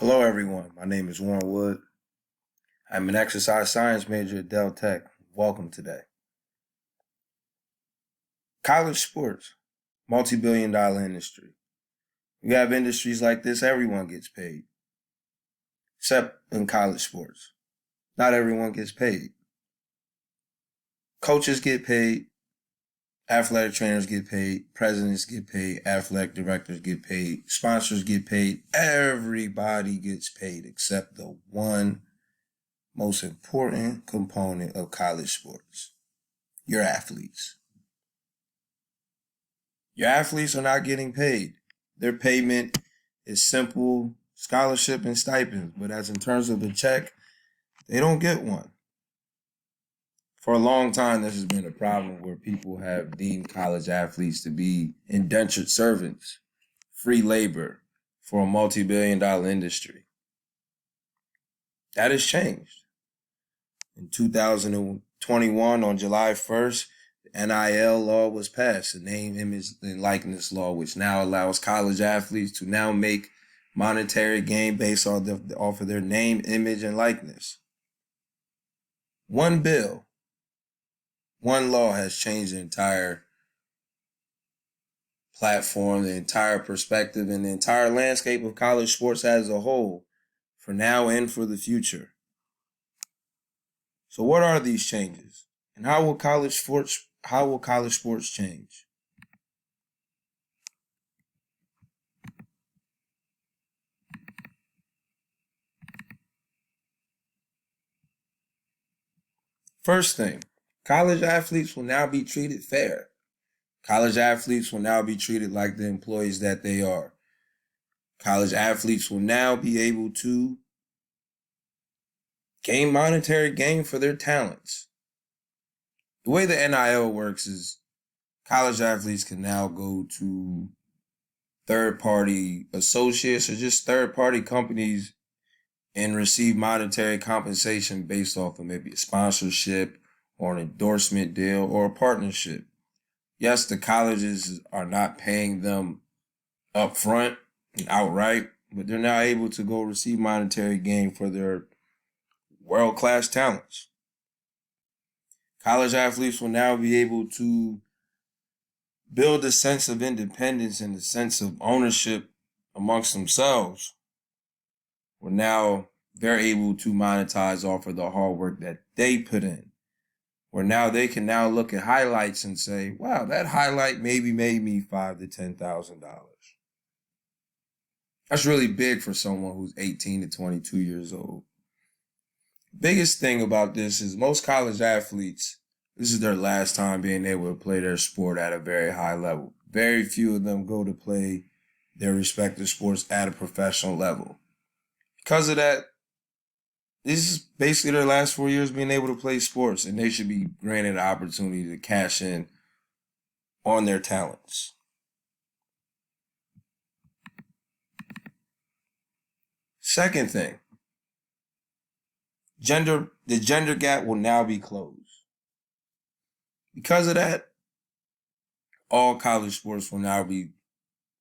Hello, everyone. My name is Warren Wood. I'm an exercise science major at Dell Tech. Welcome today. College sports, multi-billion-dollar industry. We have industries like this, everyone gets paid, except in college sports. Not everyone gets paid. Coaches get paid, athletic trainers get paid, presidents get paid, athletic directors get paid, sponsors get paid. Everybody gets paid except the one most important component of college sports, your athletes. Your athletes are not getting paid. Their payment is simple scholarship and stipends, but as in terms of a check, they don't get one. For a long time, this has been a problem where people have deemed college athletes to be indentured servants, free labor for a multi-billion-dollar industry. That has changed. In 2021, on July 1st, the NIL law was passed, the name, image, and likeness law, which now allows college athletes to now make monetary gain based off of their name, image, and likeness. One bill, one law has changed the entire platform, the entire perspective, and the entire landscape of college sports as a whole, for now and for the future. So what are these changes? And how will college sports change? First thing, college athletes will now be treated fair. College athletes will now be treated like the employees that they are. College athletes will now be able to gain monetary gain for their talents. The way the NIL works is college athletes can now go to third-party associates or just third-party companies and receive monetary compensation based off of maybe a sponsorship or an endorsement deal or a partnership. Yes, the colleges are not paying them up front and outright, but they're now able to go receive monetary gain for their world-class talents. College athletes will now be able to build a sense of independence and a sense of ownership amongst themselves, where now they're able to monetize off of the hard work that they put in. Where now they can now look at highlights and say, wow, that highlight maybe made me $5,000 to $10,000. That's really big for someone who's 18 to 22 years old. Biggest thing about this is most college athletes, this is their last time being able to play their sport at a very high level. Very few of them go to play their respective sports at a professional level. Because of that, this is basically their last 4 years being able to play sports, and they should be granted an opportunity to cash in on their talents. Second thing, the gender gap will now be closed. Because of that, all college sports will now be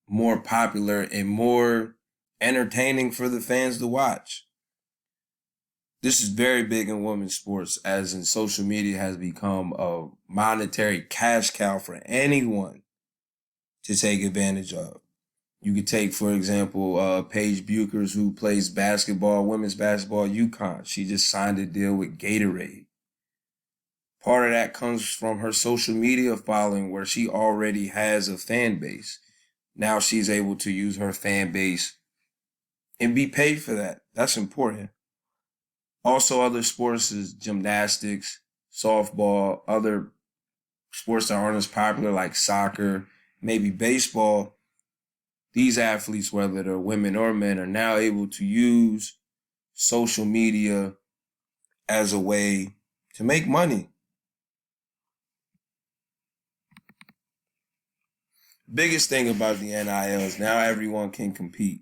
more popular and more entertaining for the fans to watch. This is very big in women's sports, as in social media has become a monetary cash cow for anyone to take advantage of. You could take, for example, Paige Buchers, who plays basketball, women's basketball at UConn. She just signed a deal with Gatorade. Part of that comes from her social media following, where she already has a fan base. Now she's able to use her fan base and be paid for that. That's important. Also, other sports is gymnastics, softball, other sports that aren't as popular like soccer, maybe baseball. These athletes, whether they're women or men, are now able to use social media as a way to make money. Biggest thing about the NIL is now everyone can compete.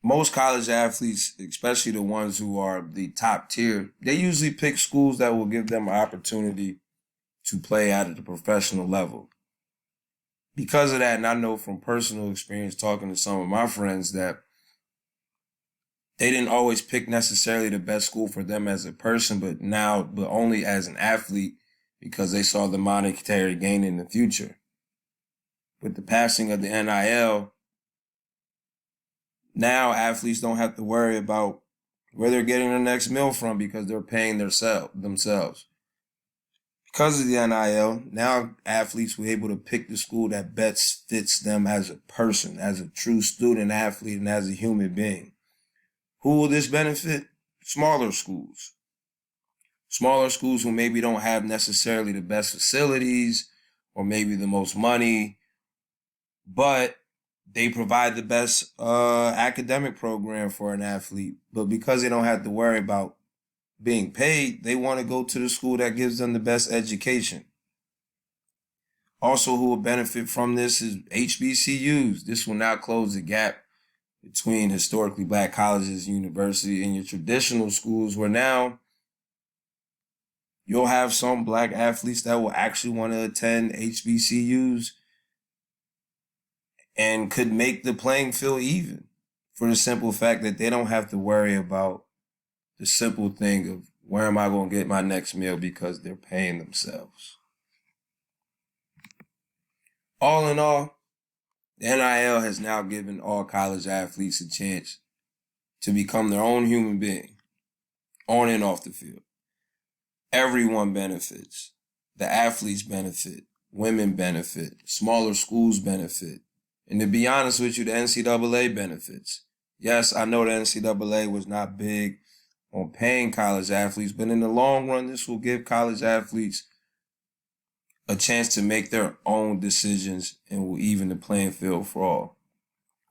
Most college athletes, especially the ones who are the top tier, they usually pick schools that will give them an opportunity to play at the professional level. Because of that, and I know from personal experience talking to some of my friends that they didn't always pick necessarily the best school for them as a person, but only as an athlete because they saw the monetary gain in the future. With the passing of the NIL, now athletes don't have to worry about where they're getting their next meal from because they're paying themselves. Because of the NIL, now athletes were able to pick the school that best fits them as a person, as a true student athlete, and as a human being. Who will this benefit? Smaller schools. Smaller schools who maybe don't have necessarily the best facilities or maybe the most money, but they provide the best academic program for an athlete. But because they don't have to worry about being paid, they want to go to the school that gives them the best education. Also, who will benefit from this is HBCUs. This will now close the gap between historically black colleges, universities, and your traditional schools, where now you'll have some black athletes that will actually want to attend HBCUs and could make the playing field even for the simple fact that they don't have to worry about the simple thing of where am I going to get my next meal because they're paying themselves. All in all, the NIL has now given all college athletes a chance to become their own human being, on and off the field. Everyone benefits. The athletes benefit. Women benefit. Smaller schools benefit. And to be honest with you, the NCAA benefits. Yes, I know the NCAA was not big on paying college athletes, but in the long run, this will give college athletes a chance to make their own decisions and will even the playing field for all.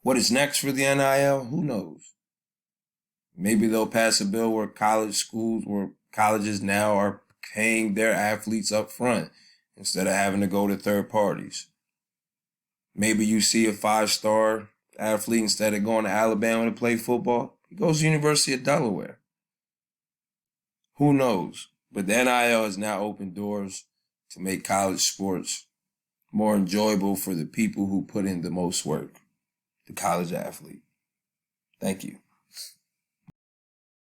What is next for the NIL? Who knows? Maybe they'll pass a bill where colleges now are paying their athletes up front instead of having to go to third parties. Maybe you see a 5-star athlete, instead of going to Alabama to play football, he goes to the University of Delaware. Who knows? But the NIL has now opened doors to make college sports more enjoyable for the people who put in the most work, the college athlete. Thank you.